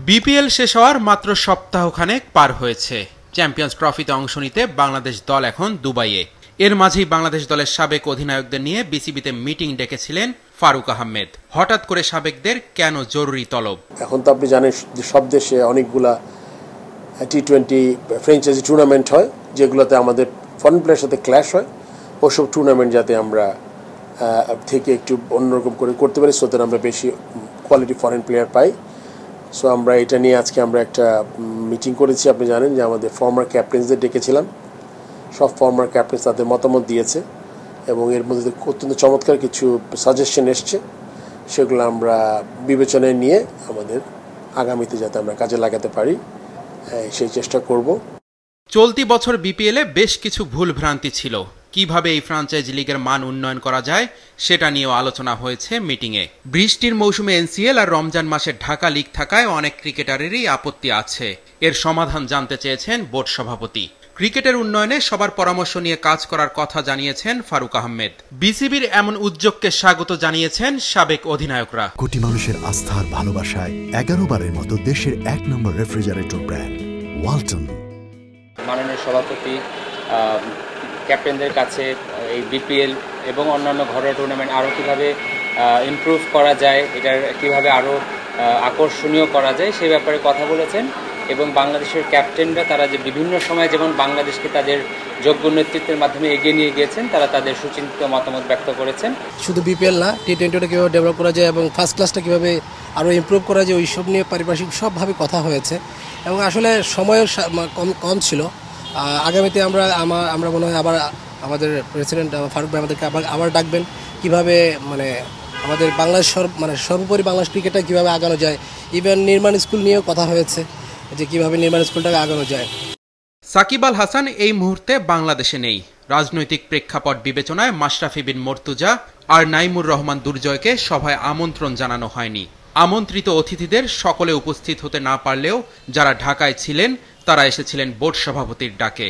BPL শেষ হওয়ার মাত্র সপ্তাহখানেক পার হয়েছে। চ্যাম্পিয়ন্স ট্রফিতে অংশ নিতে বাংলাদেশ দল এখন দুবাইয়ে। এর মাঝেই বাংলাদেশ দলের সাবেক অধিনায়কদের নিয়ে বিসিবিতে মিটিং ডেকেছিলেন ফারুক আহমেদ। হঠাৎ করে সাবেকদের কেন জরুরি তলব? এখন তো আপনি জানেন যে সব দেশে অনেকগুলা টি-20 ফ্র্যাঞ্চাইজি টুর্নামেন্ট হয়, যেগুলোতে আমাদের ফরেন প্লেয়ারের সাথে ক্ল্যাশ হয়। ওসব টুর্নামেন্ট যাতে আমরা থেকে একটু অন্যরকম করে করতে পারি, সো আমরা বেশি কোয়ালিটি ফরেন প্লেয়ার পাই। সো আমরা এটা নিয়ে আজকে আমরা একটা মিটিং করেছি। আপনি জানেন যে আমাদের ফর্মার ক্যাপ্টেন্সদের ডেকেছিলাম। সব ফর্মার ক্যাপ্টেন্স তাদের মতামত দিয়েছে এবং এর মধ্যে অত্যন্ত চমৎকার কিছু সাজেশন এসছে। সেগুলো আমরা বিবেচনায় নিয়ে আমাদের আগামীতে যাতে আমরা কাজে লাগাতে পারি সেই চেষ্টা করব। চলতি বছর বিপিএলে বেশ কিছু ভুল ভ্রান্তি ছিল। কিভাবে এই ফ্র্যাঞ্চাইজি লিগের মান উন্নয়ন করা যায় সেটা নিয়েও আলোচনা হয়েছে মিটিংয়ে। বৃষ্টির মৌসুমে এনসিএল আর রমজান মাসে ঢাকা লিগ থাকায় অনেক ক্রিকেটারেরই আপত্তি আছে। এর সমাধান জানতে চেয়েছেন বোর্ড সভাপতি। ক্রিকেটের উন্নয়নে সবার পরামর্শ নিয়ে কাজ করার কথা জানিয়েছেন ফারুক আহমেদ। বিসিবির এমন উদ্যোগকে স্বাগত জানিয়েছেন সাবেক অধিনায়করা। কোটি মানুষের আস্থার ভালোবাসায় 11 বারের মতো দেশের 1 নম্বর রেফ্রিজারেটর ব্র্যান্ড ওয়ালটন। মাননীয় সভাপতি ক্যাপ্টেনদের কাছে এই বিপিএল এবং অন্যান্য ঘরোয়া টুর্নামেন্ট আরও কীভাবে ইমপ্রুভ করা যায়, এটার কীভাবে আরও আকর্ষণীয় করা যায় সেই ব্যাপারে কথা বলেছেন। এবং বাংলাদেশের ক্যাপ্টেনরা তারা যে বিভিন্ন সময় যেমন বাংলাদেশকে তাদের যোগ্য নেতৃত্বের মাধ্যমে এগিয়ে নিয়ে গিয়েছেন, তারা তাদের সুচিন্তিত মতামত ব্যক্ত করেছেন। শুধু বিপিএল না, টি-20টা কীভাবে ডেভেলপ করা যায় এবং ফার্স্ট ক্লাসটা কীভাবে আরও ইমপ্রুভ করা যায় ওইসব নিয়ে পারিপার্শ্বিক সবভাবে কথা হয়েছে। এবং আসলে সময়ের কম ছিল। আগামীতে আমরা মনে হয় আবার আমাদের প্রেসিডেন্ট ফারুক ভাই আমাদেরকে আবার ডাকবেন কীভাবে আমাদের বাংলাদেশ সর্বোপরি বাংলাদেশ ক্রিকেটটা কীভাবে আগানো যায়। ইভেন নির্মাণ স্কুল নিয়েও কথা হয়েছে যে কীভাবে নির্মাণ স্কুলটাকে আগানো যায়। সাকিব আল হাসান এই মুহূর্তে বাংলাদেশে নেই। রাজনৈতিক প্রেক্ষাপট বিবেচনায় মাশরাফি বিন মর্তুজা আর নাইমুর রহমান দুর্জয়কে সভায় আমন্ত্রণ জানানো হয়নি। আমন্ত্রিত অতিথিদের সকলে উপস্থিত হতে না পারলেও যারা ঢাকায় ছিলেন তারা এসেছিলেন বোর্ড সভাপতির ডাকে।